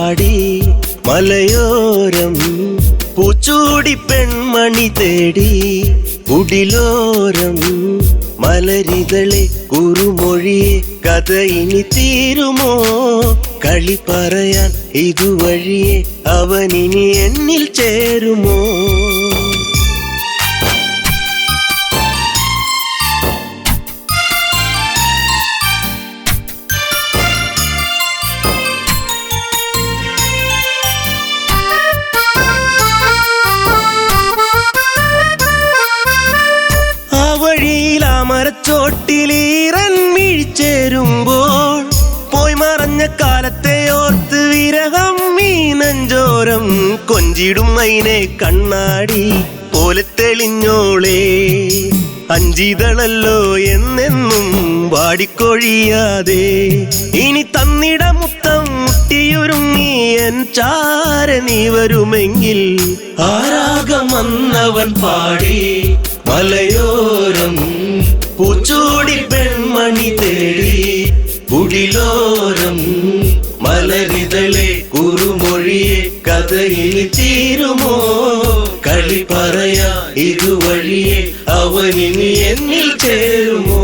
പാടി മലയോരം പൂച്ചൂടി പെൺമണി തേടി കുടിലോരം മലരികളെ കുറുമൊഴിയെ കഥ ഇനി തീരുമോ കളി പറയാൻ ഇതുവഴിയെ അവനിനി എന്നിൽ ചേരുമോ മരച്ചോട്ടിലീറൻ വീഴ്ചേരുമ്പോൾ പോയി മറഞ്ഞ കാലത്തെ ഓർത്ത് വിരഹം മീനഞ്ചോരം കൊഞ്ചിടും മൈനെ കണ്ണാടി പോലെ തെളിഞ്ഞോളേ അഞ്ചിതളല്ലോ എന്നെന്നും വാടിക്കൊഴിയാതെ ഇനി തന്നിട മുത്തം മുട്ടിയുരുങ്ങി എൻ ചാര നീ വരുമെങ്കിൽ ആരാഗം വന്നവൻ പാടി മലയോരം പൂച്ചൂടി പെൺമണി തേടി കുടിലോരം മലരിതളെ കുറുമൊഴിയെ കഥയിൽ തീരുമോ കളി പറയാ ഇതുവഴിയെ അവനിനി എന്നിൽ ചേരുമോ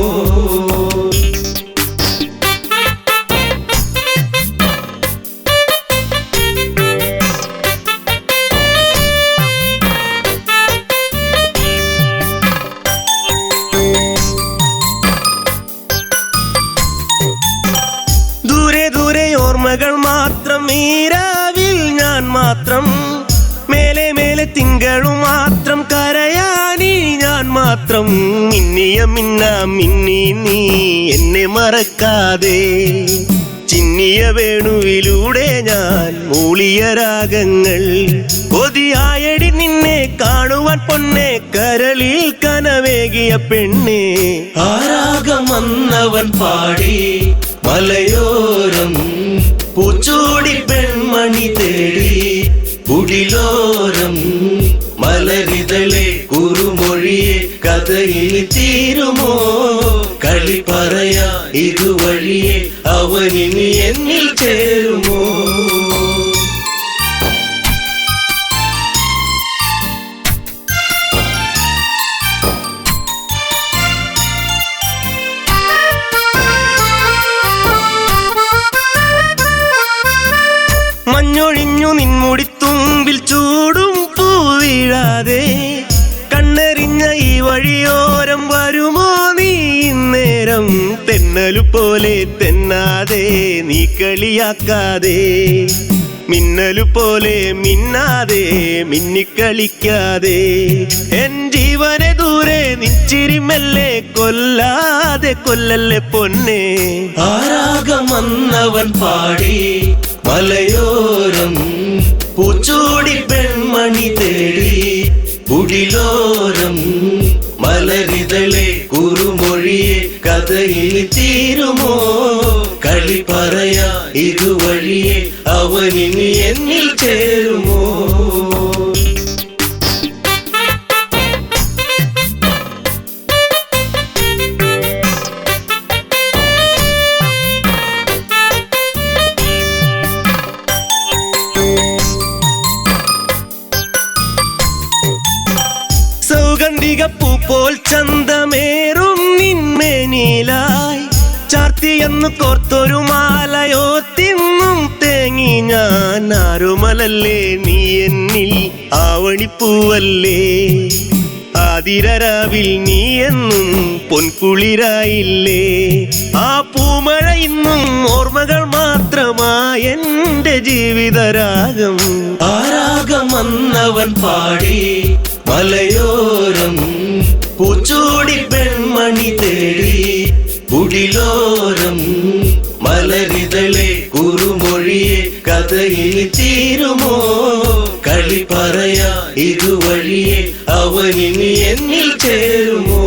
ഓർമ്മകൾ മാത്രം ഈരാവിൽ ഞാൻ മാത്രം മേലെ മേലെ തിങ്കളും മാത്രം കരയാനി ഞാൻ മാത്രം മിന്നിയ മിന്നി നീ എന്നെ മറക്കാതെ ചിന്നിയ വേണുവിലൂടെ ഞാൻ മൂളിയ രാഗങ്ങൾ കൊതിയായടി നിന്നെ കാണുവാൻ പൊന്നെ കരളിൽ കനവേകിയ പെണ്ണെ ആരാഗം വന്നവൻ പാടി മലയോരം പൂച്ചൂടി പെൺമണി തേടി കുടിലോരം മലരിതളെ കുറുമൊഴിയെ കഥയിൽ തീരുമോ കളി പറയാ ഇതുവഴിയെ അവനിനി എന്നിൽ ചേരുമോ മഞ്ഞൊഴിഞ്ഞു നിൻമുടിത്തുമ്പിൽ ചൂടും പൂവീഴാതെ കണ്ണെറിഞ്ഞ ഈ വഴിയോരം വരുമോ നീ ഇന്നേരം തെന്നലു പോലെ തെന്നാതെ നീ കളിയാക്കാതെ മിന്നലു പോലെ മിന്നാതെ മിന്നിക്കളിക്കാതെ എൻ ജീവനെ ദൂരെ നിച്ചിരിമല്ലേ കൊല്ലാതെ കൊല്ലല്ലേ പൊന്നെ ആരാഗം വന്നവൻ പാടി മലയോരം പൂച്ചൂടി പെൺമണി തേടി കുടിലോരം മലരിതളെ കുറുമൊഴിയെ കഥയിൽ തീരുമോ കളി പറയാ ഇതുവഴിയെ അവനിനി എന്നിൽ ചേരുമോ സൗഗന്ധികപ്പൂ പോൽ ചന്തമേറും നിന്മേനിലായി ചാർത്തിയെന്നു കോർത്തൊരു മാലയോ തിന്നും തേങ്ങി ഞാൻ ആരുമലല്ലേ നീ എന്നിൽ ആവണിപ്പൂവല്ലേ ആതിരരാവിൽ നീ എന്നും പൊൻകുളിരായില്ലേ ആ പൂമഴ ഇന്നും ഓർമ്മകൾ മാത്രമായി എന്റെ ജീവിതരാഗം ആരാഗം വന്നവൻ പാടി മലയോരം പൂച്ചൂടി പെൺമണി തേടി കുടിലോരം മലരിതളെ കുറുമൊഴിയെ കഥയിൽ തീരുമോ കളി പറയാ ഇതുവഴിയെ അവനിനി എന്നിൽ ചേരുമോ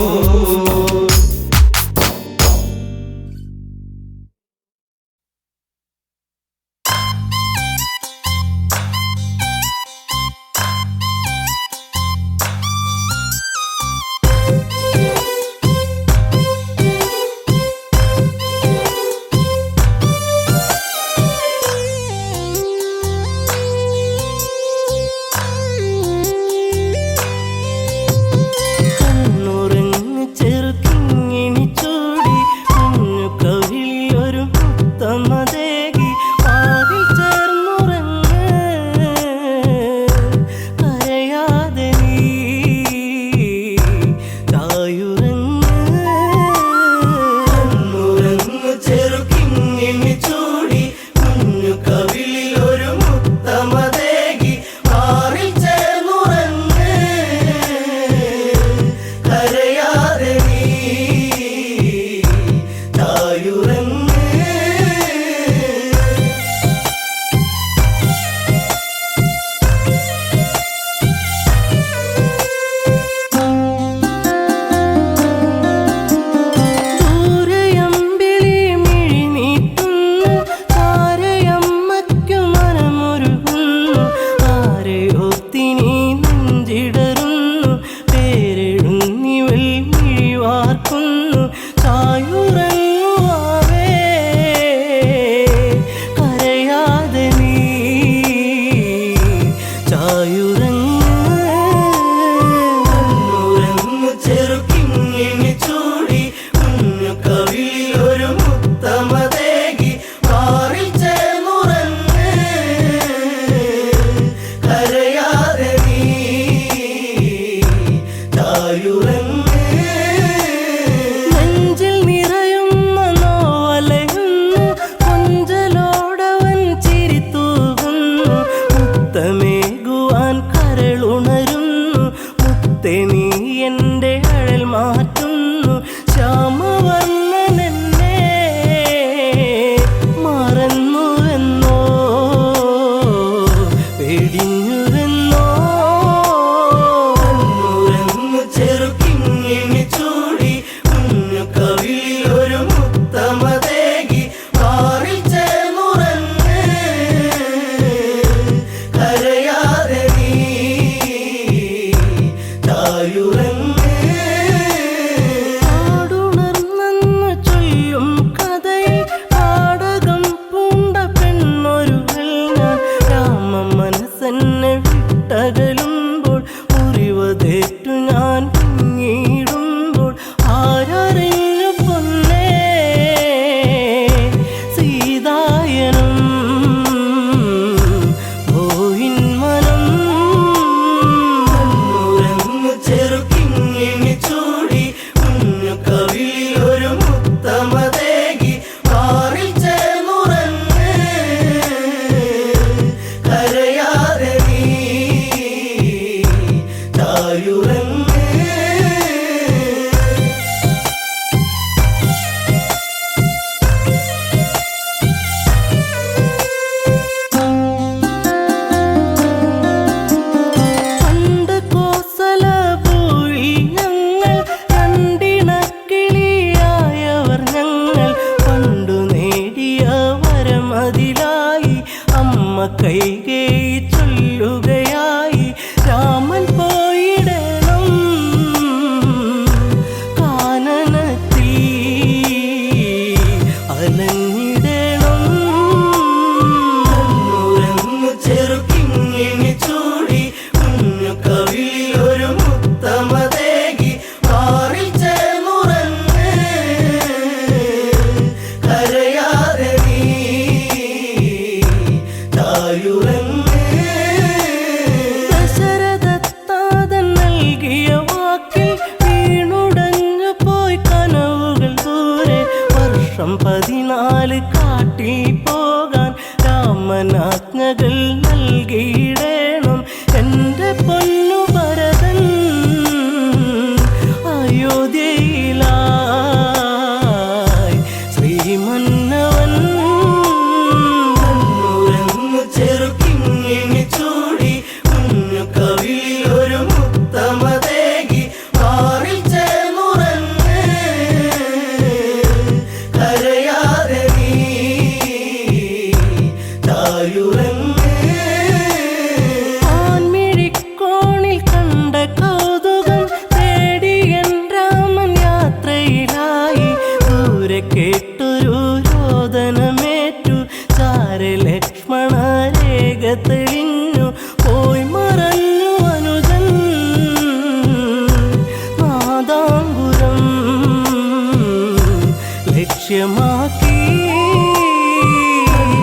വെടിഞ്ഞുവെന്നോ നുരങ്ങു ചെറുക്കിങ്ങിണി ചൂടി കുഞ്ഞു കവിളിലൊരു മുത്തമതേകി മാറിൽ ചേർന്നുറങ്ങ് കരയാതെ നീ ചായുറങ്ങ് ുമ്പോൾ മുറിവതേറ്റു ഞാൻ പിന്നീടുമ്പോൾ ആരറിഞ്ഞു പൊന്നേ സീതായനം പോയിൻ മനം നുരങ്ങു ചെറുക്കിങ്ങിണി ചൂടി കുഞ്ഞു കവിളിലൊരു മുത്തമതേകി മാറിൽ ചേർന്നുറങ്ങ് കരയാതെ പണ്ട് കോസലപൂഴി ഞങ്ങൾ രണ്ടിണക്കിളിയായവർ ഞങ്ങൾ പണ്ടു നേടിയ വരമതിലായി അമ്മ കൈകേയി ചൊല്ലുകയായി രാമൻ പോയിടണം കാനനത്തിൽ അലഞ്ഞിടണം നുരങ്ങു ചെറുക്കിങ്ങിണി ചൂടി കുഞ്ഞു കവിളിലൊരു മുത്തമതേകി മാറിൽ ചേർന്നുറങ്ങ് കരയാതെ നീ ചായുറങ്ങ് ദശരഥത്താതൻ നൽകിയ വാക്കിൽ വീണുടഞ്ഞു പോയി കനവുകൾ ദൂരെ വർഷം 14 കാട്ടിൽ പോകാൻ രാമനാജ്ഞകൾ നൽകിയിടേണം എൻ്റെ പൊന്നു ഭരതൻ അയോധ്യയിലായി ശ്രീമന്നവൻ നുരങ്ങു ചെറുക്കിങ്ങിണി ചൂടി കുഞ്ഞു കവിളിലൊരു മുത്തമതേകി മാറിൽ ചേർന്നുറങ്ങ് കരയാതെ നീ ചായുറങ്ങ് ആൻമിഴിക്കോണിൽ കണ്ട കൗതുകം തേടിയൻ രാമൻ യാത്രയിലായി ദൂരെ കേട്ടൊരു രോദനമേറ്റു ചാരെ ലക്ഷ്മണ രേഖ തെളിഞ്ഞു പോയി മറഞ്ഞു അനുജൻ നാദാംബുരം ലക്ഷ്യമാക്കി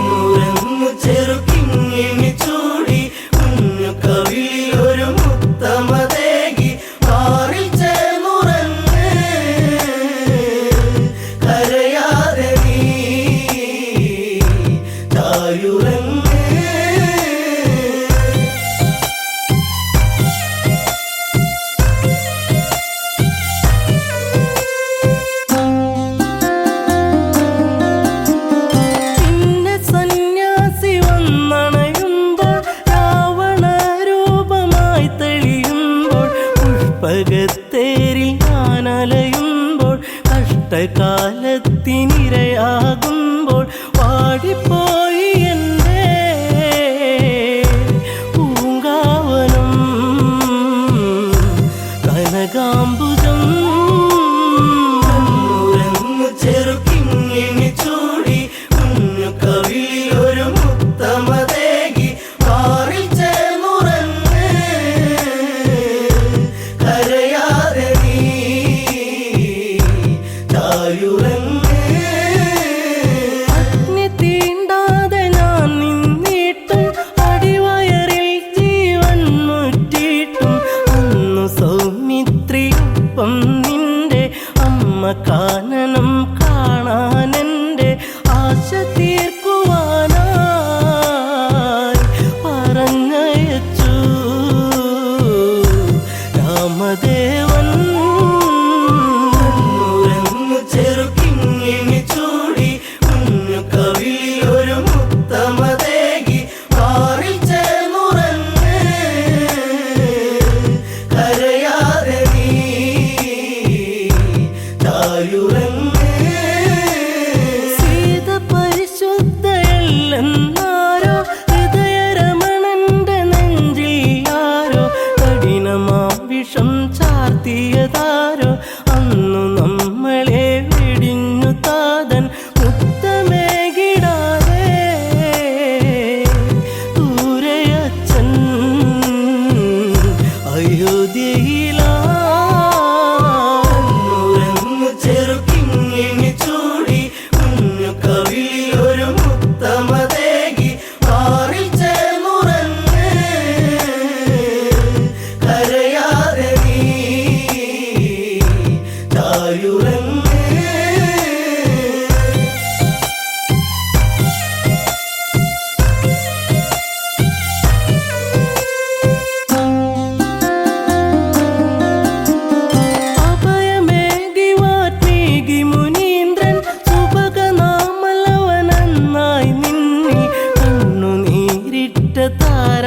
നുരങ്ങു ചെറുക്കിങ്ങിണി ചൂടി കുഞ്ഞു കവിളിലൊരു മുത്തമതേകി മാറിൽ ചേർന്നുറങ്ങ് കരയാതെ നീ ചായുറങ്ങ്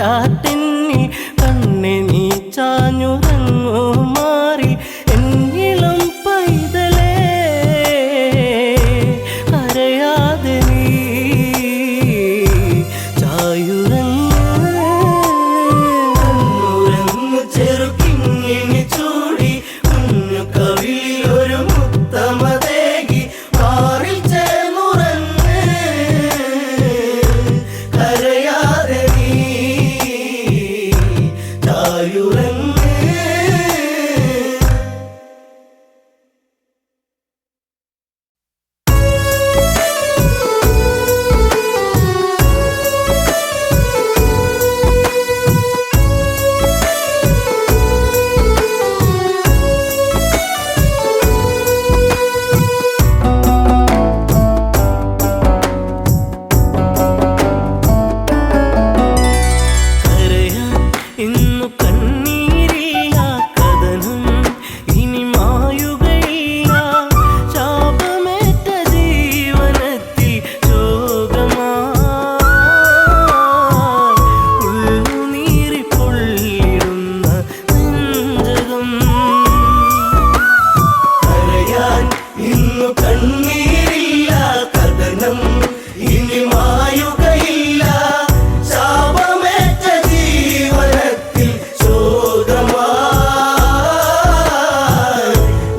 താരാട്ടിന്നി കണ്ണെ നീ ചാഞ്ഞുറങ്ങൂ മാറി എന്നിളം പൈതലേ കരയാതെ നീ ചായുറങ്ങു ചെറുക്കിങ്ങിനി ചൂടി കുഞ്ഞു കവിളിലൊരു മുത്തമതേകി മാറിൽ ചേർന്നുറങ്ങ് കരയാതെ നീ ചായുറങ്ങ്. കരയാൻ ഇന്നു കണ്ണീരില്ല കഥനം ഇനി മായുകയില്ല ശാപമേറ്റ ജീവനത്തിൽ ശോകമായി ഉള്ളുനീറി പൊള്ളിടുന്ന നെഞ്ചകം. കരയാൻ ഇന്നു കണ്ണീരില്ല കഥനം ഇനി മായുകയില്ല ശാപമേറ്റ ജീവനത്തിൽ ശോകമായി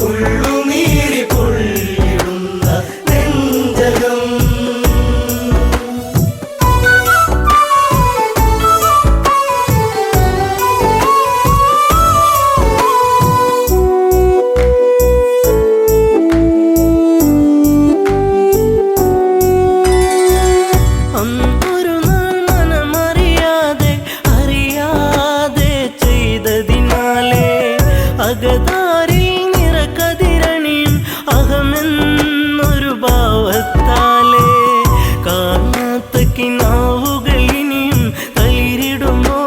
ഉള്ളുനീറി പൊള്ളിടുന്ന നെഞ്ചകം. അന്നൊരു നാൾ മനമറിയാതെ അറിയാതെ ചെയ്തതിനാലേ അകതാരിൽ നിറകതിരണിയും അഹമെന്നൊരു ഭാവത്താലേ കാണാത്ത കിനാവുകൾ ഇനിയും തളിരിടുമോ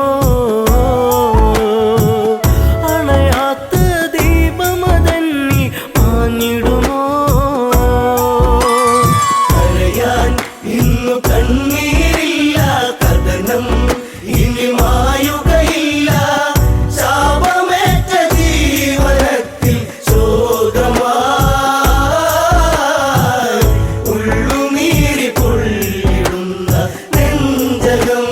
അണയാത്ത ദീപമതന്നി മാഞ്ഞിടുമോ. കരയാൻ ഇന്നു കണ്ണീരില്ല കഥനം ഇനി മായുകയില്ല ശാപമേറ്റ ജീവനത്തിൽ ശോകമായി ഉള്ളുനീറി പൊള്ളിടുന്ന നെഞ്ചകം.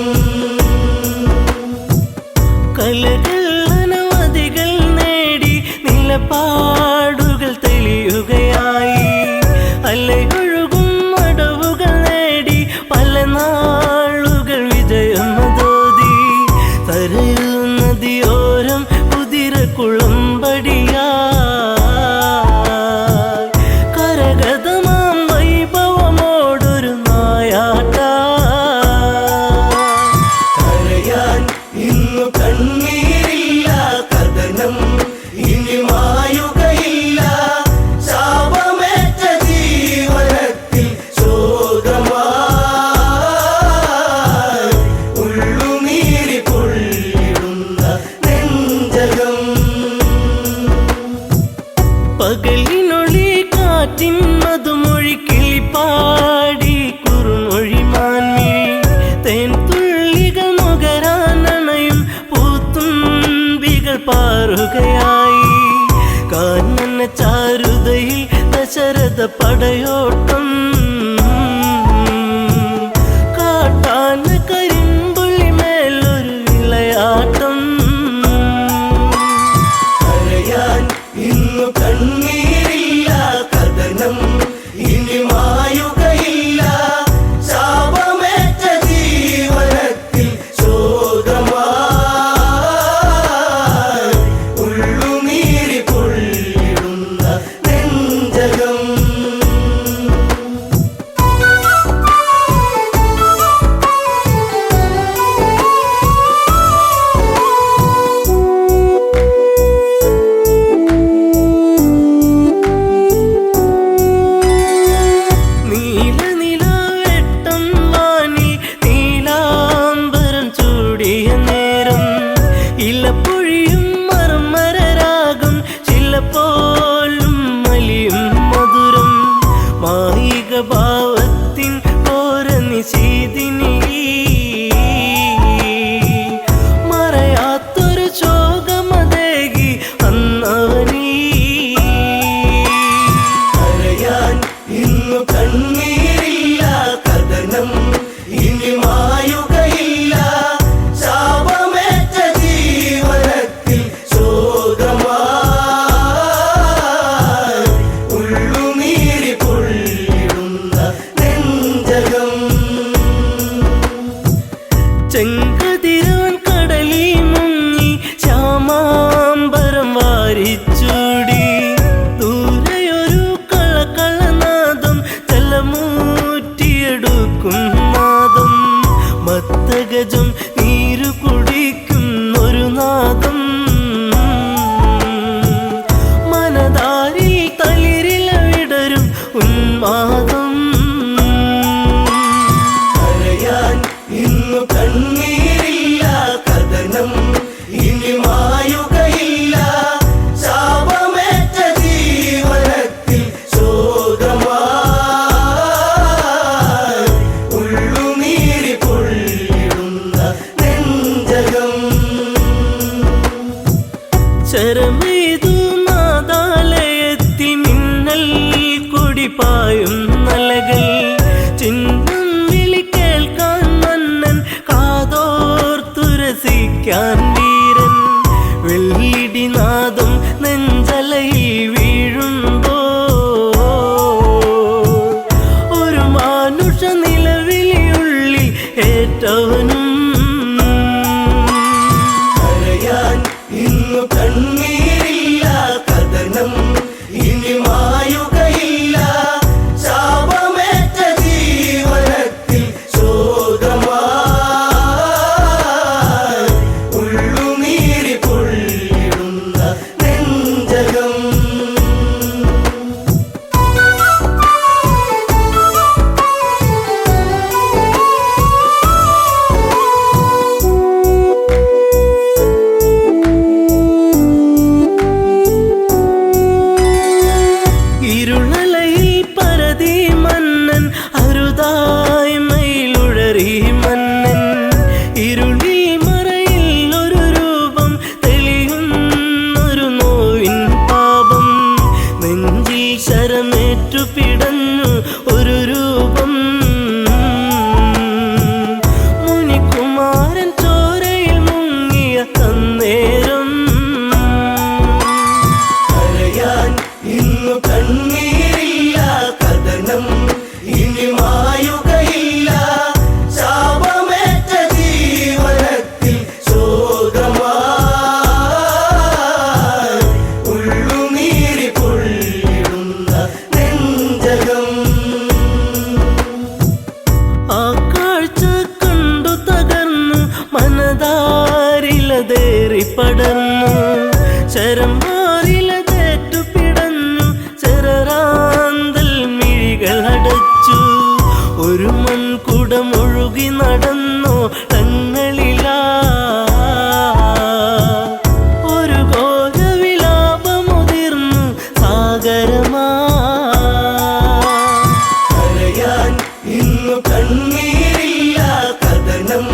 കലകൾ അനവധികൾ നേടി നിലപാടുകൾ തെളിയുകയായി അലയൊഴുകും അടവുകൾ നേടി പല നാളുകൾ വിജയമതോതി തരയൂ നദിയോരം കുതിരക്കുളമ്പടിയായി കരഗതമാം വൈഭവമോടൊരു നായാട്ട. കരയാൻ ഇന്നു കണ്ണീരില്ല കഥനം ഇനി മായുകയില്ല ശാപമേറ്റ ജീവനത്തിൽ ശോകമായി ഉള്ളുനീറി പൊള്ളിടുന്ന നെഞ്ചകം. പകലിനൊളി കാറ്റിൻ മധുമൊഴി കിളിപ്പാടി കുറുമൊഴി മാൻമിഴി തേൻ തുള്ളികൾ നുകരാനണയും പൂത്തുമ്പികൾ പാറുകയായി കാനന ചാരുതയിൽ ദശരഥ പടയോട്ടം കാട്ടാന കരിമ്പുള്ളി മേലൊരു വിളയാട്ടം. കരയാൻ ഇന്നു കണ്ണീരില്ല കഥനം ഇനി മായുകയില്ല ശാപമേറ്റ ജീവനത്തിൽ ശോകമായി ഉള്ളുനീറി പൊള്ളിടുന്ന നെഞ്ചകം. ചെങ്കതിരവൻ കടലിൽ മുങ്ങി ശ്യാമാംബരം വാരിച്ചൂടി ദൂരെയൊരു കളകളനാദം ജലമൂറ്റിയെടുക്കും നാദം മത്തഗജം നീരു കുടിക്കുന്നൊരു നാദം മനതാരിൽ തളിരില വിടരും ഉന്മാദം കരയാൻ ഇന്നു കണ്ണീരില്ല കഥനം ഇനി മായുകയില്ല ശാപമേറ്റ ജീവനത്തിൽ ശോകമായി ഉള്ളുനീരി പൊള്ളിടുന്ന നെഞ്ചകം ശരമെയ്തു നാദാലയത്തിൽ മിന്നൽ കൊടിപായും നലകൾ ചിഹ്നം വിളി കേൾക്കാൻ മന്നൻ കാതോർത്തുരസിക്കാൻ വീരൻ വെള്ളിടിനാദം നെഞ്ചലയിൽ വീഴുമ്പോ ഒരു മാനുഷ നിലവിളിയുള്ളിൽ ഏറ്റവനും കരയാൻ ഇന്നു കണ്ണീരില്ല കഥനം ഇനി മായുകയില്ല ശാപമേറ്റ ജീവനത്തിൽ ശോകമായി ഉള്ളുനീരി പൊള്ളിടുന്ന നെഞ്ചകം ഇരുളലയിൽ പരതി മന്നൻ അരുതായ്മയിലുഴറി മന്നൻ ഇരുളിൽ മറയിൽ ഒരു രൂപം തെളിയുന്നൊരു നോവിൻ പാപം നെഞ്ചിൽ ശരമേറ്റു പിടഞ്ഞു ഒരു രൂപം മുനികുമാരൻ ചോരയിൽ മുങ്ങിയ അന്നേരം കരയാൻ ഇന്നു കണ്ണീരില്ല കഥനം ഇനി മായുകയില്ല ശാപമേറ്റ ജീവനത്തിൽ ശോകമായി ഉള്ളുനീരി പൊള്ളിടുന്ന നെഞ്ചകം ആ കാഴ്ച കണ്ടു തകർന്നു മനതാരിലതേറി പടർന്നു ശരം മാറിലതേറ്റു പിടഞ്ഞു ചെറാന്തൽ മിഴികൾ അടച്ചു ഒരു മൺകുടം ഒഴുകി നടന്നോ തങ്ങളിലാ ഒരു ഘോരവിലാപമുതിർന്നു സാഗരമാ കരയാൻ ഇന്നു കണ്ണീരില്ല കഥനം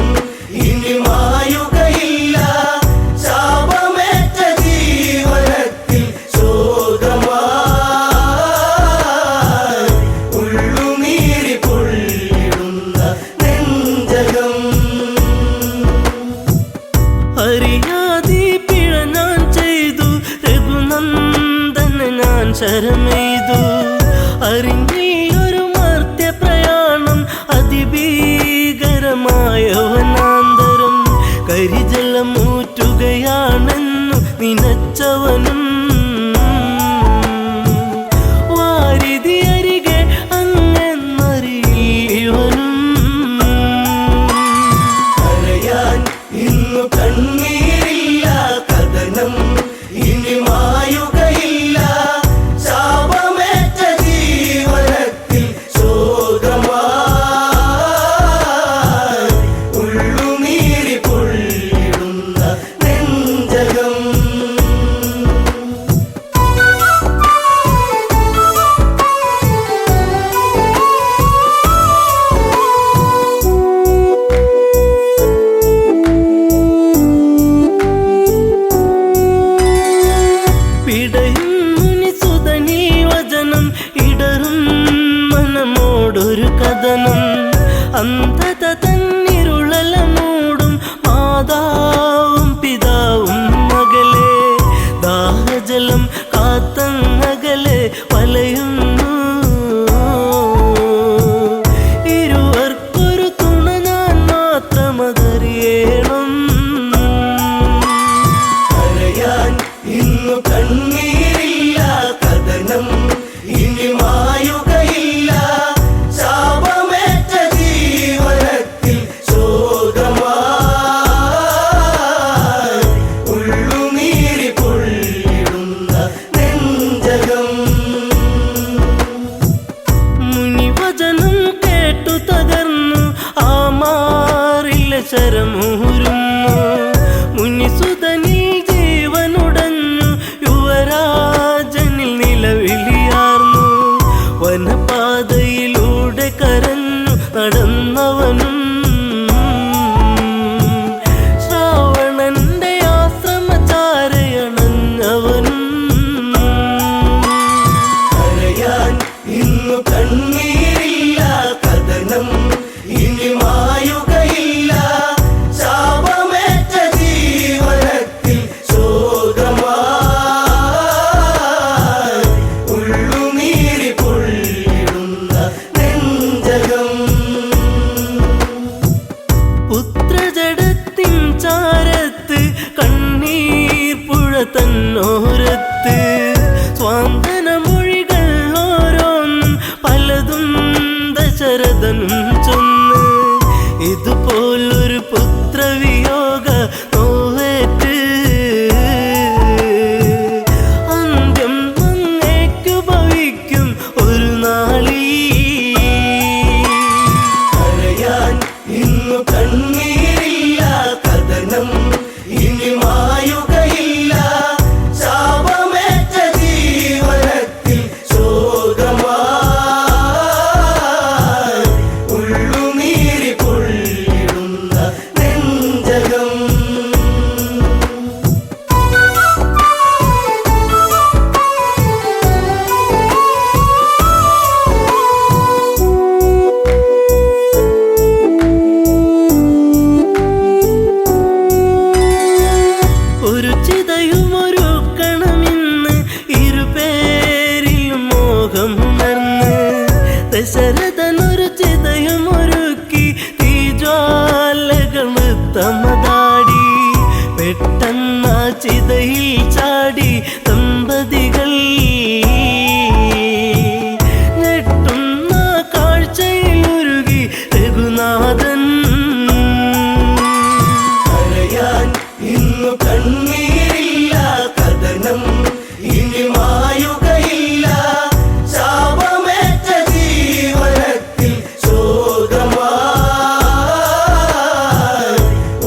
ഇനി മായുകയില്ല ശാപമേറ്റ ജീവനത്തിൽ ശോകമായി ഉള്ളുനീരി പൊള്ളിടുന്ന നെഞ്ചകം അറിയാതെ പിഴ ഞാൻ ചെയ്തു രഘുനന്ദന ഞാൻ ശരമെയ്തു അറിഞ്ഞൊരു മർത്യ പ്രയാണം അതിഭീകരമായ വനാന്തരം കരിജലമൂറ്റുകയാണെന്നു നിനച്ചവനും വാരിതി അരികെ അങ്ങെന്നറിയവനും കരയാൻ ഇന്നു കണ്ണീരില്ല കഥനം ഇനി മായുകയില്ല ശാപമേറ്റ ജീവനത്തിൽ ശോകമായി ഉള്ളുനീരി പൊള്ളിടുന്ന നെഞ്ചകം പിടയും മുനിസുതനീ വചനം ഇടറും മനമോടൊരു കഥനം അന്ധത തന്നിരുളല മൂടും മാതാവും പിതാവും മകളെ ദാഹജലം കാത്തങ്ങകലെ വലയുന്നു ഇരുവർക്കൊരു തുണ ഞാൻ മാത്രമതറിയേ കണ്ണോരത്ത് സ്വാന്തന മൊഴികൾ ഓരോന്നും പലതും ദശരഥനും ചൊന്ന് ഇതുപോലൊരു പുത്രവിയോഗ നോവേറ്റ് അന്ത്യം അങ്ങേക്കു ഭവിക്കും ഒരു നാളീ കരയാൻ ഇന്നു കണ്ണീരില്ല കഥനം ഇനി മായുകയില്ല ശാപമേറ്റ ജീവനത്തിൽ ശോകമായി ഉള്ളുനീരി പൊള്ളിടുന്ന നെഞ്ചകം ഒരു ചിതയുമൊരു കണമിന്ന് ഇരുപേരിലും മോഹമുണർന്ന് ദശരഥനൊരു ചിതയുമൊരുക്കി തീജ്വാലകൾ തമതാടി പെട്ടെന്ന ചിതയിൽ ചാടി ദമ്പതികൾ ഞെട്ടുന്ന കാഴ്ചയിൽ ഉരുകി രഘുനാഥൻ കരയാൻ ഇന്നു കണ്ണീരില്ല കഥനം ഇനി മായുകയില്ല ശാപമേറ്റ ജീവനത്തിൽ ശോകമായി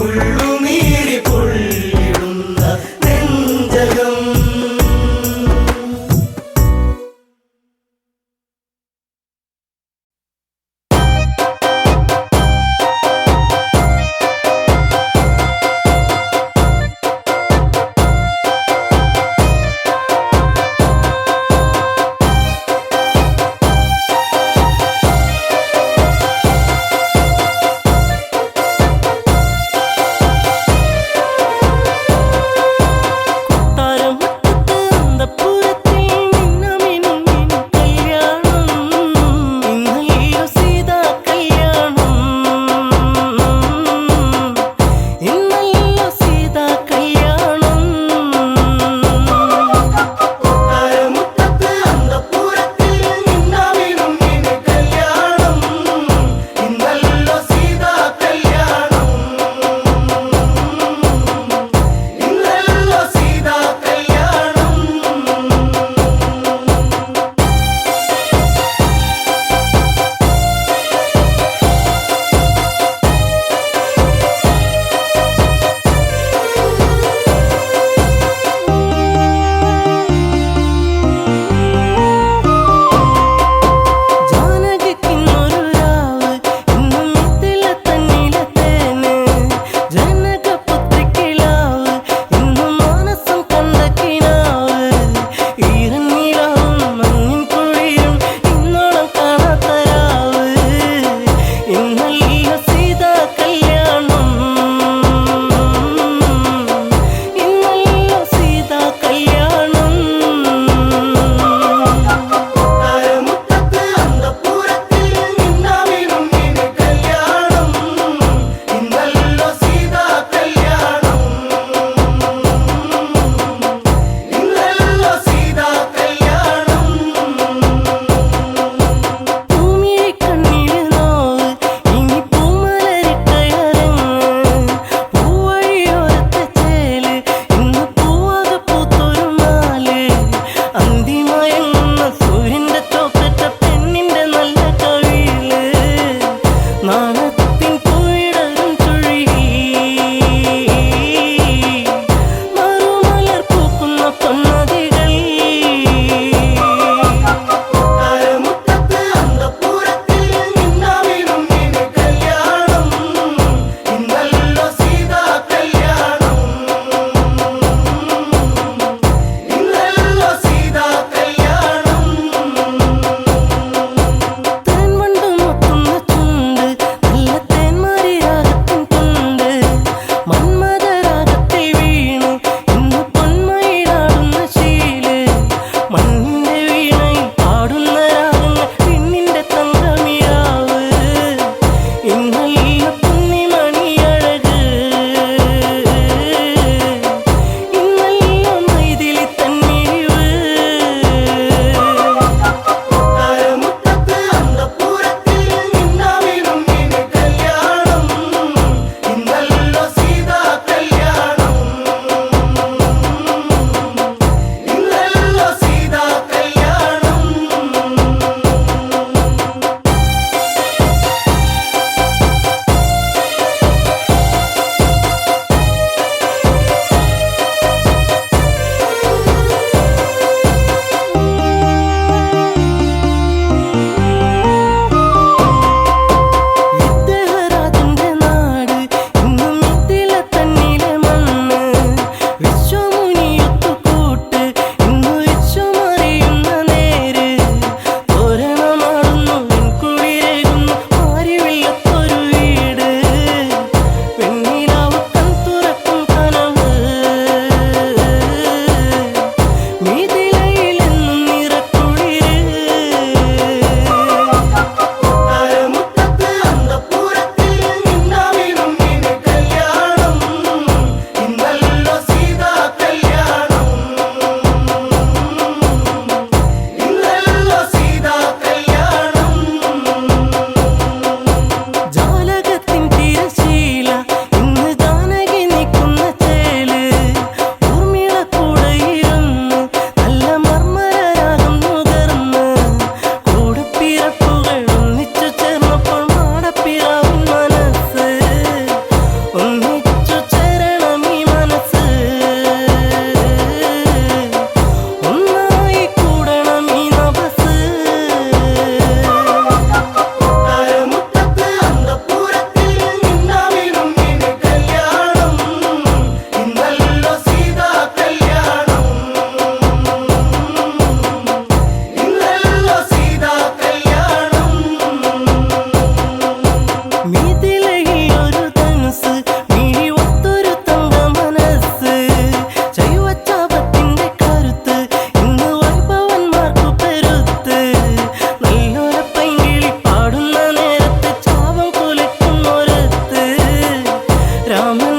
ഉള്ളുനീരി പൊള്ളിടുന്ന നെഞ്ചകം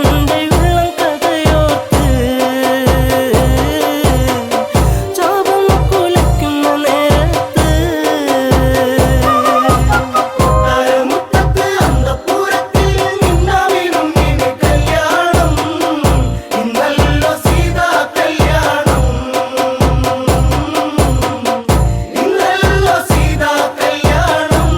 എൻ്റെ ഉള്ളം കഥയോർത്ത് ചാപം കുലയ്ക്കുന്ന നേരത്ത് താരമുറ്റത്ത് അന്തഃപുരത്തിൽ നിന്നാവിനും ഇനി കല്യാണം. ഇന്നല്ലോ സീതാ കല്യാണം. ഇന്നല്ലോ സീതാ കല്യാണം.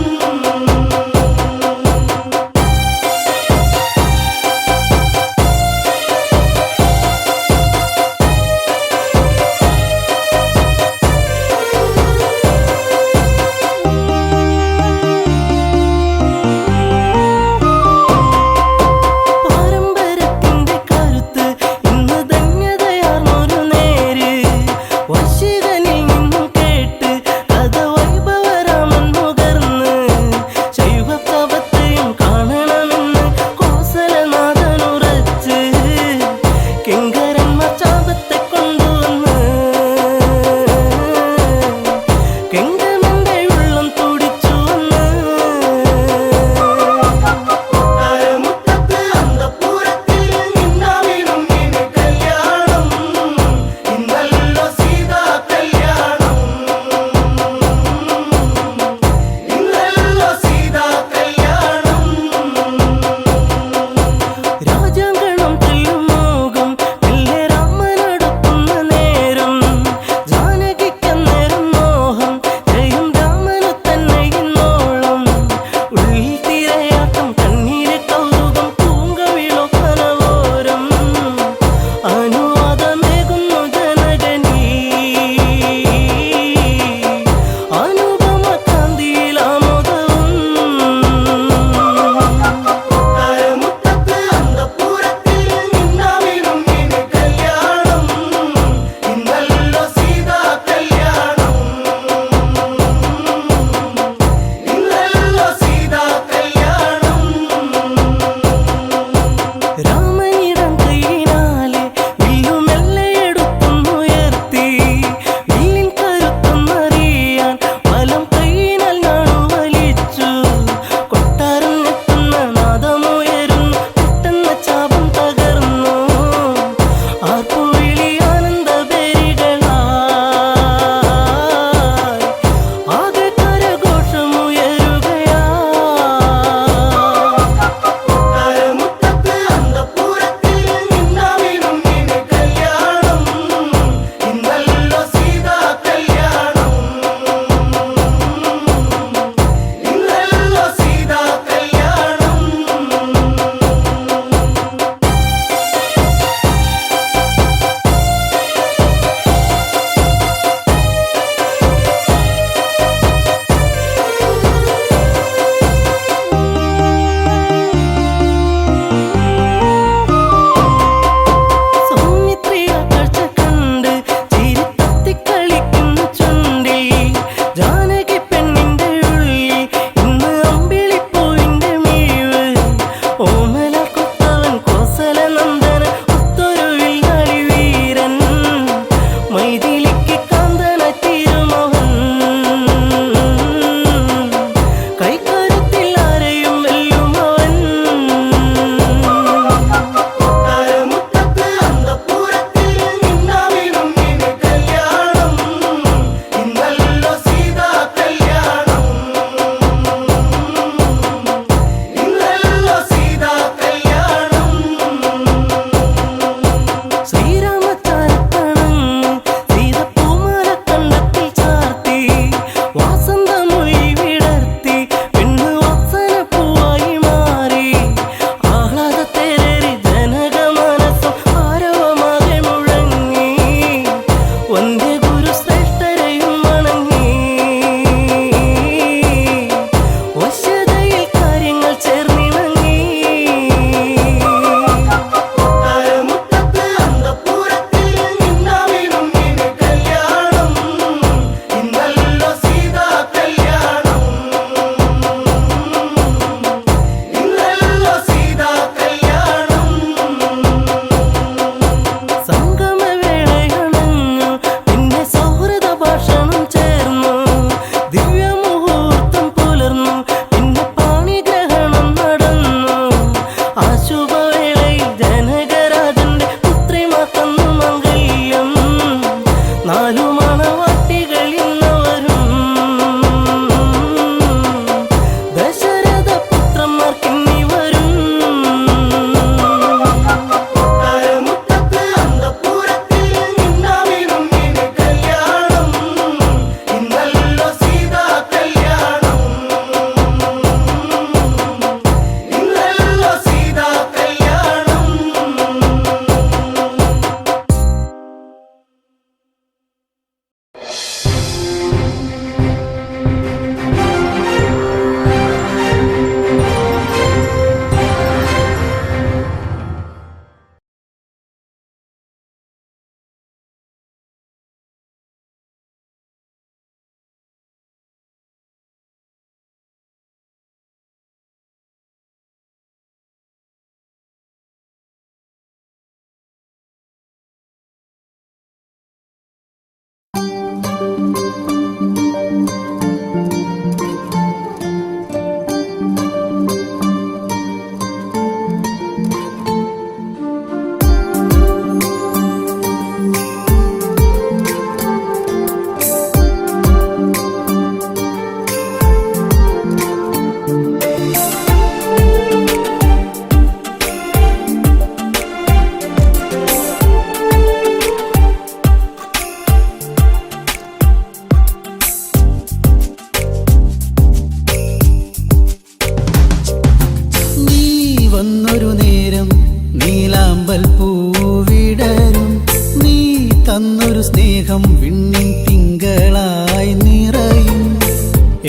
സ്നേഹം വിണ്ണിൻ തിങ്കളായി നിറയും.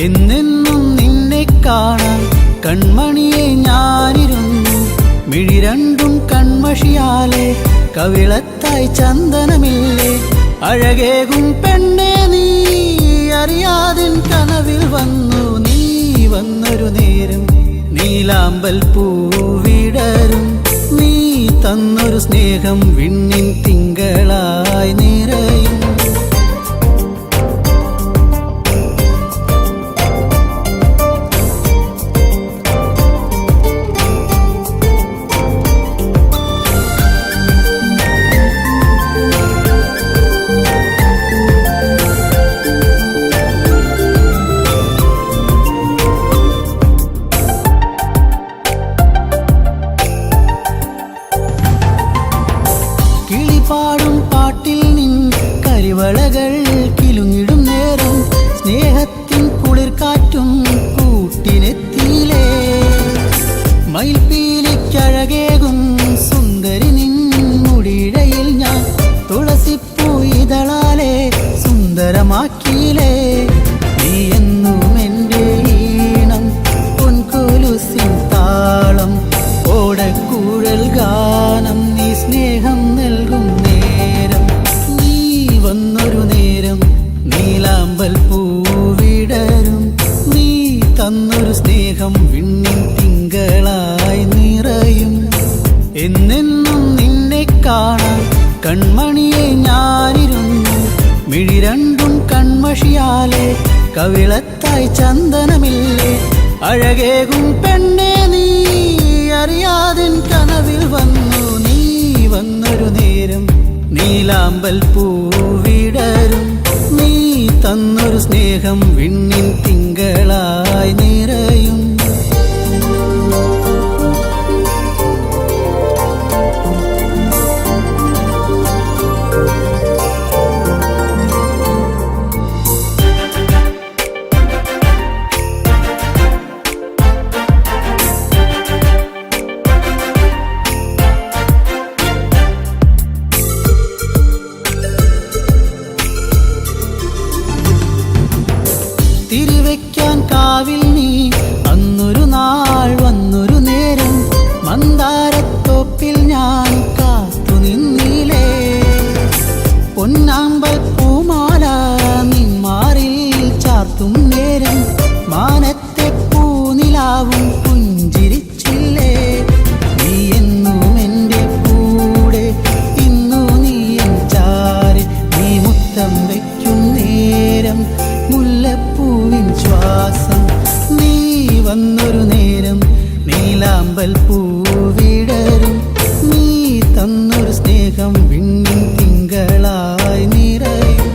എന്നെന്നും നിന്നെ കാണാൻ കൺമണിയെ ഞാനിരുന്നു. മിഴി രണ്ടും കൺമഷിയാലെ കവിളത്തായി ചന്ദനമില്ലേ. അഴകേകും പെണ്ണെ നീ അറിയാതിൻ കനവിൽ വന്നു. നീ വന്നൊരു നേരം നീലാമ്പൽ പൂവിടരും. നീ തന്നൊരു സ്നേഹം വിണ്ണിൻ തിങ്കളായി നിറയും. കിളിപാടും പാട്ടിൽ നിൻ കരിവളകൾ കിലുങ്ങിടും നേരം സ്നേഹത്തിൻ കുളിർക്കാറ്റും കൂട്ടിനെത്തിയിലേ. മയിൽപ്പീലിക്കഴകേകും സുന്ദരി നിൻ മുടിയിഴയിൽ ഞാൻ തുളസിപ്പൂ ഇതളാലെ സുന്ദരമാക്കിയിലേ. നീ എന്നും എൻ്റെ ഈണം പൊൻകൊലുസിൻ താളം ഓടക്കൂഴൽ ഗാനം. നീ സ്നേഹം നൽകും നേരം നീ വന്നൊരു നേരം നീലാമ്പൽ പൂവിടരും. നീ തന്നൊരു സ്നേഹം വിണ്ണിൻ തിങ്കളായി നിറയും. എന്നെന്നും നിന്നെ കാണാൻ കൺമണിയെ ഞാനിരുന്നു. മിഴി രണ്ടും കൺമഷിയാലെ കവിളത്തായി ചന്ദനമില്ലേ. അഴകേകും പെണ്ണെ നീ അറിയാതിൻ കനവിൽ വന്നു. നീ വന്നൊരു നേരം നീലാമ്പൽ പൂവിടരും. നീ തന്നൊരു സ്നേഹം വിണ്ണിൻ തിങ്കളായി നിറയും. തിരിവെക്കാൻ കാവിൽ നീ അന്നൊരു നാൾ വന്നൊരു നേരം മന്ദാരത്തോപ്പിൽ ഞാൻ കാത്തു നിന്നിലേ. പൊന്നാമ്പൽ പൂമാല നിന്മാറിൽ ചാർത്തും നേരം മാനത്തെ പൂനിലാവും പുഞ്ചിരിച്ചില്ലേ. നീ എന്നും എൻ്റെ കൂടെ ഇന്നു നീ എൻ ചാരി. നീ മുത്തം വയ്ക്കും നേരം മുല്ലപ്പൂവിൻ ശ്വാസം. നീ വന്നൊരു നേരം നീലാമ്പൽ പൂവിടരും. നീ തന്നൊരു സ്നേഹം വിണ്ണിൻ തിങ്കളായി നിറയും.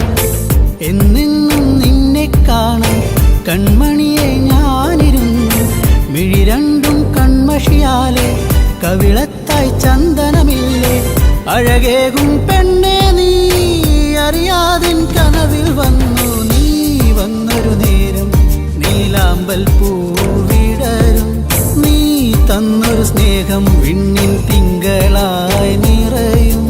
എന്നെന്നും നിന്നെ കാണാൻ കൺമണിയെ ഞാനിരുന്നു. മിഴി രണ്ടും കൺമഷിയാലെ കവിളത്തായി ചന്ദനമില്ലേ. അഴകേകും പെണ്ണെ നീ അറിയാതിൻ കനവിൽ വന്നു. നീ വന്നൊരു നേരം നീലാമ്പൽ പൂവിടരും. നീ തന്നൊരു സ്നേഹം വിണ്ണിൻ തിങ്കളായി നിറയും.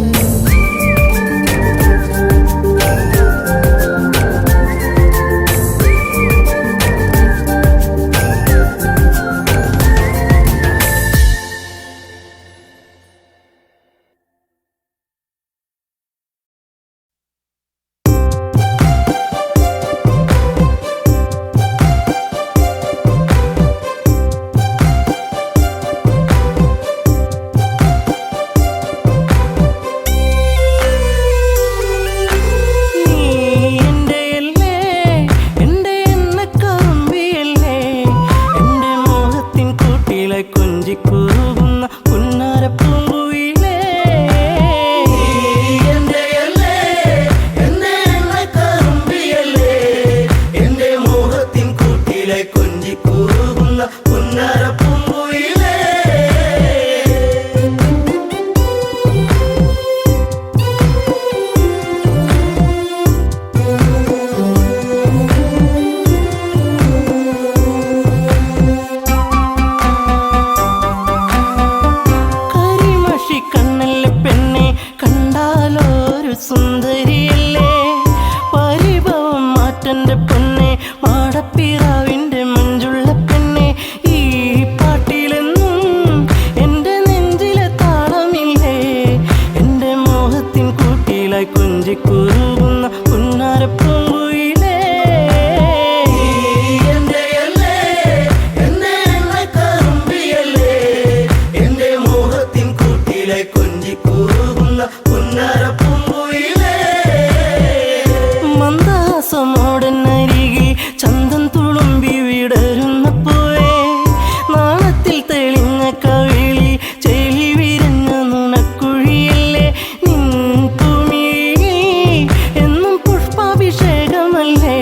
കൊഞ്ചിക്കൂറുന്ന പുന്നാര പൂങ്കുയിലേ. മന്ദാസമോടനരികിൽ ചന്തം തുളുമ്പി വിടരുന്നപ്പോഴേ നാളത്തിൽ തെളിഞ്ഞ കവിളിൽ ചെളി വിരഞ്ഞ നുണക്കുഴിയല്ലേ നിൻ തുമിഴി എന്നും പുഷ്പാഭിഷേകമല്ലേ.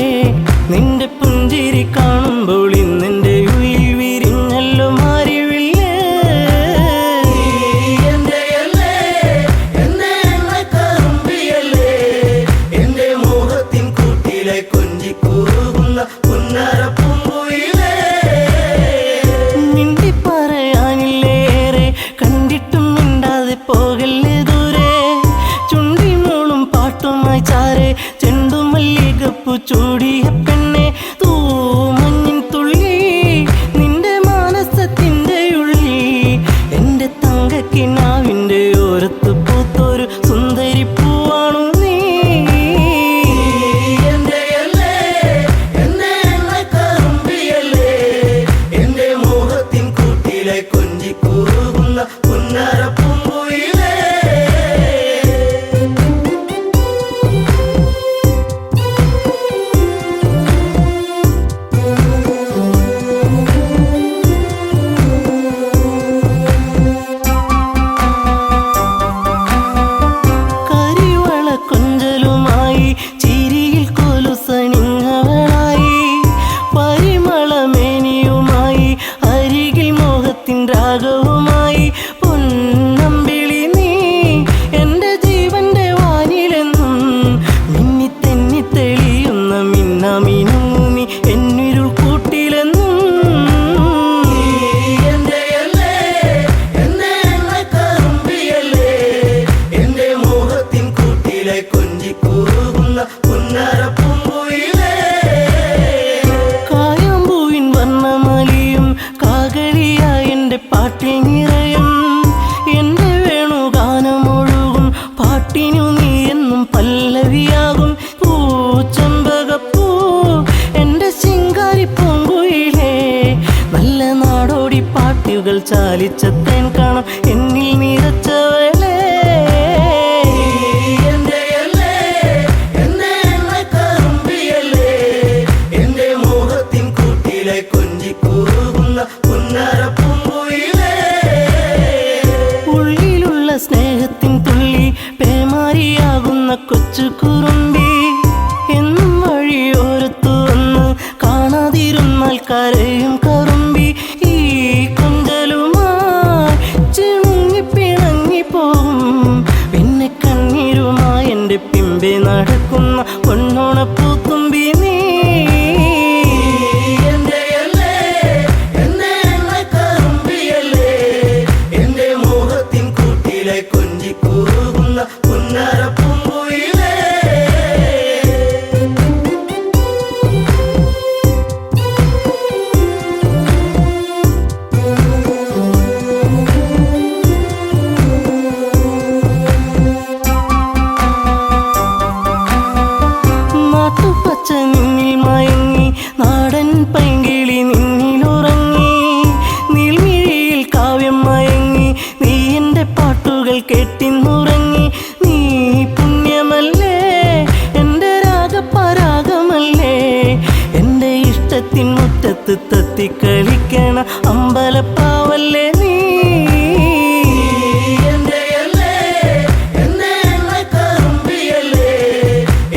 നിന്റെ പുഞ്ചിരി കാണുമ്പോൾ ഇന്നെന്റെ ഉയിൽ വിരിഞ്ഞല്ലോ മാറിവില്ലേ. എന്റെയല്ലേ എന്നെ കറുമ്പിയല്ലേ എന്റെ മോഹത്തിൻ കൂട്ടിലെ കൊഞ്ചിക്കൂറുന്ന പുന്നാര പൂങ്കുയിലേ. മിണ്ടി പറയാനില്ലേറെ കണ്ടിട്ടും മിണ്ടാതെ പോകല്ലേ ദൂരെ. ചുണ്ടി മൂളും പാട്ടുമായി ചാരെ ചെണ്ടുമല്ലികപ്പു ചൂടിയ പെണ്ണെ തൂമഞ്ഞിൻ തുള്ളി നിന്റെ മാനസത്തിന്റെ ഉള്ളി എന്റെ തങ്കക്കിനാവിന്റെ ഓരത്ത് പൂത്തൊരു സുന്ദരി പൂവാണു നീ. എന്റെയല്ലേ എന്നെ കറുമ്പിയല്ലേ എന്റെ മോഹത്തിൻ കൂട്ടിലെ കൊഞ്ചിക്കൂറുന്ന പുന്നാര പൂങ്കുയിലേ. കരിവള കൊഞ്ചലുമായി ചിരിയിൽ കൊലുസണിഞ്ഞവളായി പരിമളമേനിയുമായി അരികിൽ മോഹത്തിൻ രാഗവുമായി പൊന്നമ്പിളി നീ എന്റെ ജീവന്റെ വാനിലെന്നും മിന്നി തെന്നി തെളിയുന്ന മിന്നാമിനുങ്ങി എന്നിരുൾ കൂട്ടിലെന്നും. എന്റെയല്ലേ എന്നെ കറുമ്പിയല്ലേ എന്റെ മോഹത്തിൻ കൂട്ടിലെ കൊഞ്ചിക്കൂറുന്ന പുന്നാര പൂങ്കുയിലേ. കായാമ്പൂവിൻ വർണ്ണമലിയും കാകളിയായി എന്റെ പാട്ടിൽ നിറയും എന്റെ വേണുഗാനമൊഴുകും പാട്ടിനു നീ എന്നും പല്ലവിയാകും. പൂച്ചെമ്പകപ്പൂ എന്റെ ശിങ്കാരി പൂങ്കുയിലേ നല്ല നാടോടി പാട്ടുകൾ ചാലിച്ച തേൻ കാണാം എന്നിൽ നിറച്ചവളേ. എന്റെയല്ലേ എന്നെ കറുമ്പിയല്ലേ എന്റെ മോഹത്തിൻ കൂട്ടിലെ കൊഞ്ചിക്കൂറുന്ന പുന്നാര പൂങ്കുയിലേ. ഉള്ളിലുള്ള സ്നേഹത്തിൻ തുള്ളി പേമാരിയാകുന്ന കൊച്ചു കുറുമ്പി എന്നും വഴിയോരത്തു വന്ന് കാണാതിരുന്നാൽ കരയും കറുമ്പി. ഈ കൊഞ്ചലുമായി ചിണുങ്ങി പിണങ്ങിപ്പോകും പിന്നെ കണ്ണീരുമായി എൻ്റെ പിമ്പെ നടക്കുന്ന പൊന്നോണപ്പൂത്തുമ്പി നീ. എന്റെയല്ലേ എന്നെ കറുമ്പിയല്ലേ എന്റെ മോഹത്തിൻ കൂട്ടിലെ കൊഞ്ചിക്കൂറുന്ന പുന്നാര പൂങ്കുയിലേ. നാട്ടുപച്ച നിന്നിൽ മയങ്ങി നാടൻ പൈങ്കിളി നിന്നിലുറങ്ങി നീൽമിഴിയിൽ കാവ്യം മയങ്ങി നീ എൻ്റെ പാട്ടുകൾ കെട്ടിന്നുറങ്ങി. നീ പുണ്യമല്ലേ എൻ്റെ രാഗപരാഗമല്ലേ എൻ്റെ ഇഷ്ടത്തിൻ മുറ്റത്ത് തത്തിക്കളിക്കണ അമ്പലപ്പാവല്ലേ നീ. എന്റെയല്ലേ എന്നെ കറുമ്പിയല്ലേ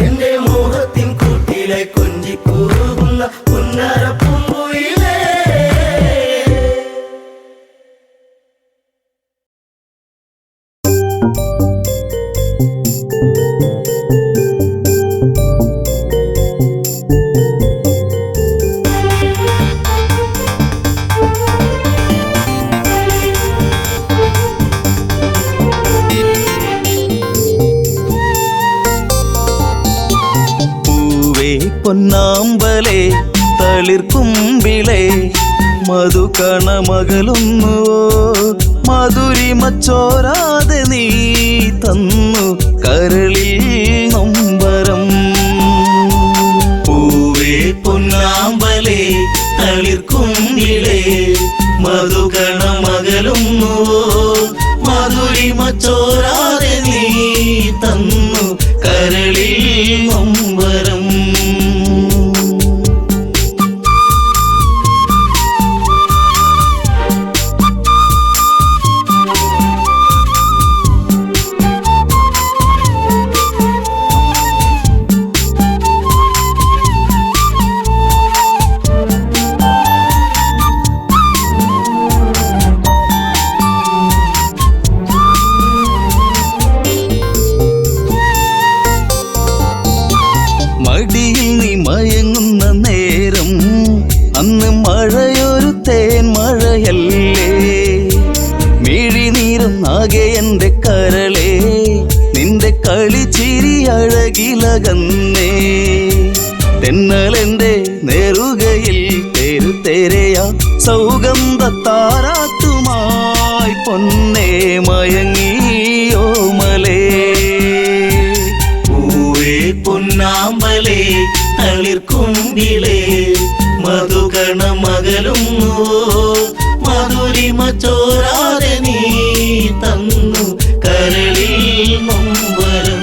എന്റെ മോഹത്തിൻ കൂട്ടിലെ കൊഞ്ചിക്കൂറുന്ന പുന്നാര പൂങ്കുയിലേ. പൊന്നാമ്പലേ തളിർക്കുമ്പിളേ മധുകണമകലുന്നുവോ മധുരിമച്ചോരാതെ നീ തന്നു കരളിൽ നൊമ്പരം. പൂവേ പൊന്നാമ്പലേ തളിർക്കുമ്പിളേ മധുകണമകലുന്നുവോ മധുരിമച്ചോരാതെ മകളെ നിന്റെ കളിച്ചിരി അഴകിലകന്നേ തെന്നലെന്റെ നേറുകയിൽ തെരുതെരയ സൗഗന്ധ താരാട്ടുമായി പൊന്നേ മയങ്ങിയോ മലേ പൂവേ പൊന്നാമ്പലേ തളിർക്കുമ്പിളേ മധുകണ മകളും മധുരിമ ചോരാതെ നീ തന്നു കരളിൽ നൊമ്പരം.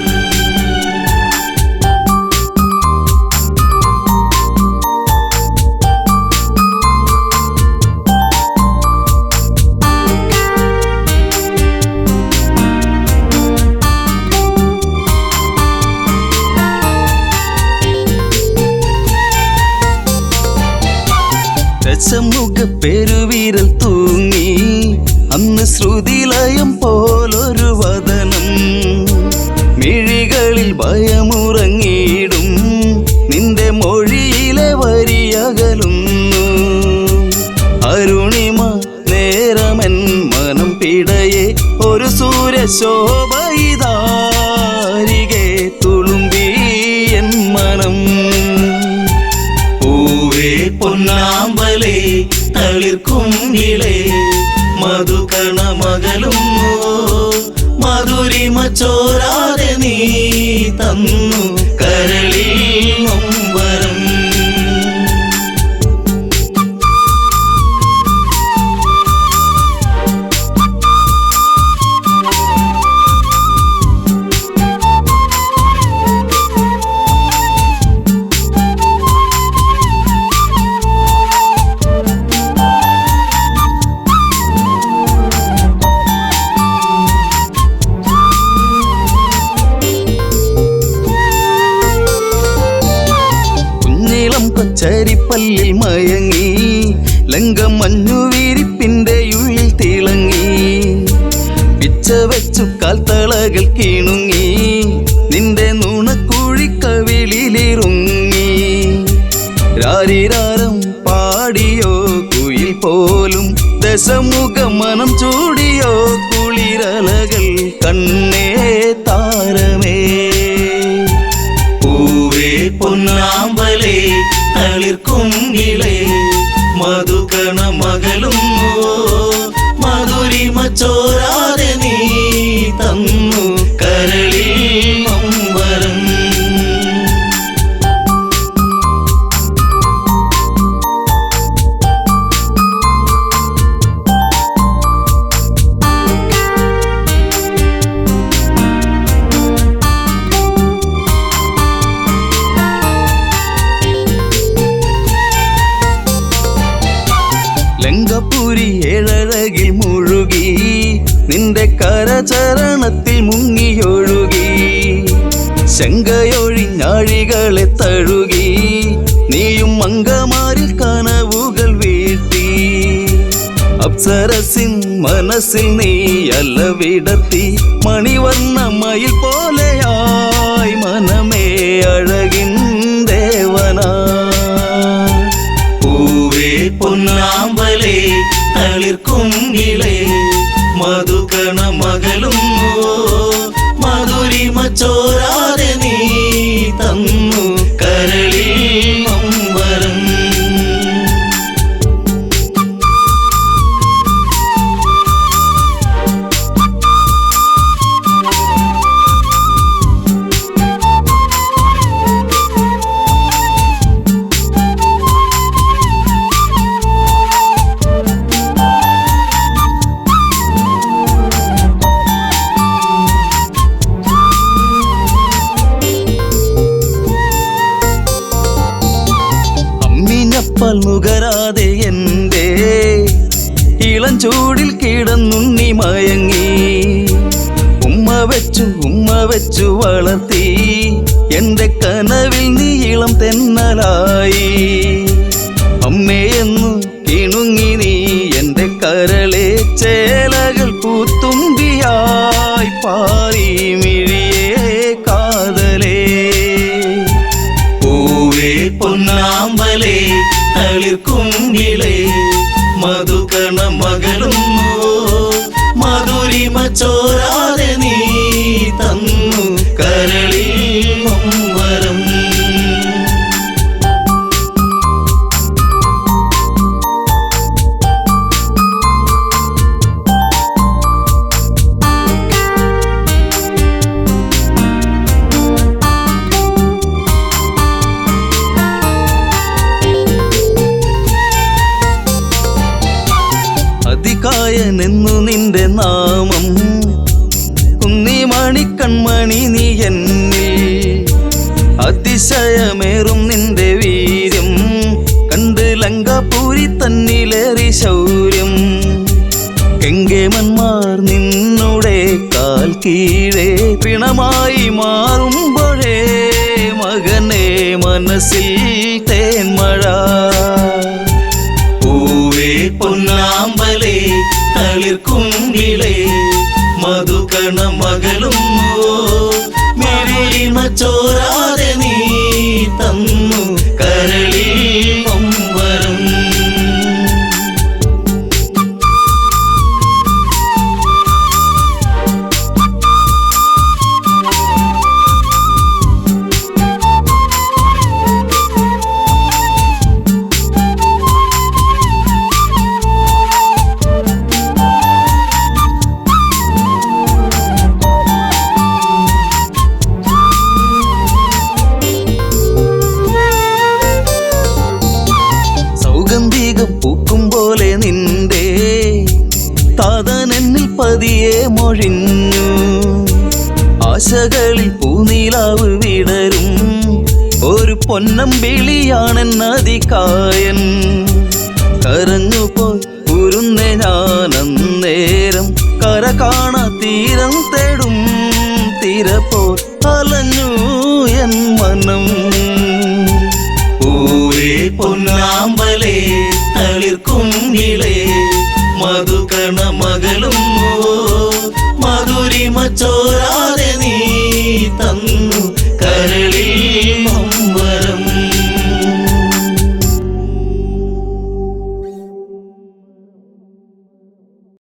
ദശമുഖ പെരുവിരൽ തൂങ്ങി അന്ന് ശ്രുതിലയം പോലൊരു വദനം മിഴികളിൽ ഭയമുറങ്ങിയിടും നിന്റെ മൊഴിയിലെ വരിയകലുന്നു അരുണിമ നേരമൻ മനം പിടയെ ഒരു സൂര്യശോഭയിതാരികെ തുളുമ്പി എൻ മനം. പൂവേ പൊന്നാമ്പലേ തളിർക്കുമ്പിളേ മധുകണ മകളും മധുരിമ ചോരാതെ നീ തന്നു കരളിൽ നൊമ്പരം. ചരിപ്പല്ലിൽ മയങ്ങി ലങ്കം മഞ്ഞുവിരിപ്പിന്റെ ഉള്ളിൽ തിളങ്ങി പിച്ച വെച്ചു കാൽത്തളകൾ കീണുങ്ങി നിന്റെ നുണക്കുഴിക്കവിളിലിറുങ്ങി രാരിരാരം പാടിയോ കുയിൽ പോലും ദശമുഖ മനം ചൂടിയോ കുളിരലകൾ കണ്ണേ താരമേ. പൂവേ പൊന്നാമ്പലേ തളിർക്കുമ്പിളേ മധുകണ മകളും മധുരിമ ചോരാതെ നീ തന്നു കരളിൽ നൊമ്പരം. ലങ്കപുരി ഏഴഴകിൽ മുഴുകി നിന്റെ കരചരണത്തിൽ മുങ്ങിയൊഴുകി ശങ്കയൊഴിഞ്ഞാഴികളെ തഴുകി നീയും മങ്കമാരിൽ കനവുകൾ വീഴ്ത്തി അപ്സരസിൻ മനസ്സിൽ നീ അല്ല വിടർത്തി മണിവർണ്ണ മയിൽ പോലെയായി മനമേ അഴകിൻ ദേവനാ. പൂവേ പൊന്നാമ്പലേ തളിർക്കുമ്പിളേ മധുകണ മകളും മധുരിമ ചോരാതെ നീ തന്നു കരളിൽ നൊമ്പരം. അമ്മിഞ്ഞപ്പാൽ നുകരാതെ എൻ്റെ ഇളം ചൂടിൽ കിടന്നുണ്ണി മയങ്ങി ഉമ്മ വെച്ചു വളർത്തി എൻ്റെ കനവിൽ നീ ഇളം തെന്നലായി അമ്മയെന്നു കിണുങ്ങി നീ എൻ്റെ കരളെ ചേലകൾ പൂത്തുമ്പിയായി പാറി മിഴിയേ കാതലേ. പൂവേ പൊന്നാമ്പലേ തളിർക്കുമ്പിളേ മധുകണ മകളും മധുരിമ ചോരാതെ നീ നിന്റെ നാമം കുന്നിമണി കൺമണി നീ എന്നിൽ അതിശയമേറും നിന്റെ വീര്യം കണ്ട് ലങ്കാപൂരി തന്നിലേറി ശൗര്യം കെങ്കേമന്മാർ നിന്നുടെ കാൽ കീഴേ പിണമായി മാറുമ്പോഴേ മകനെ മനസ്സിൽ തേന്മഴ പൂവേ പൊന്നാമ്പലേ തളിർക്കുങ്കിലേ മധുകണ മകളും മെരിമ ചോരാതെ നീ തന്നു കരളിൽ നൊമ്പരം സൗഗന്ധികം പൂക്കും പോലെ നിന്റെ താതനെന്നിൽ പതിയെ മൊഴിഞ്ഞു ആശകളിൽ പൂനീലാവ് വിടരും ഒരു പൊന്നമ്പിളിയാണെന്നതികായൻ കരഞ്ഞുപോയി ഉരുന്നേ ഞാനന്നേരം കര കാണാ തീരം തേടും തിരപ്പോ അലഞ്ഞു എൻ മനം പൂവേ പൊന്നാമ്പലേ തളിർക്കുങ്കിലേ മധുകണ മകളും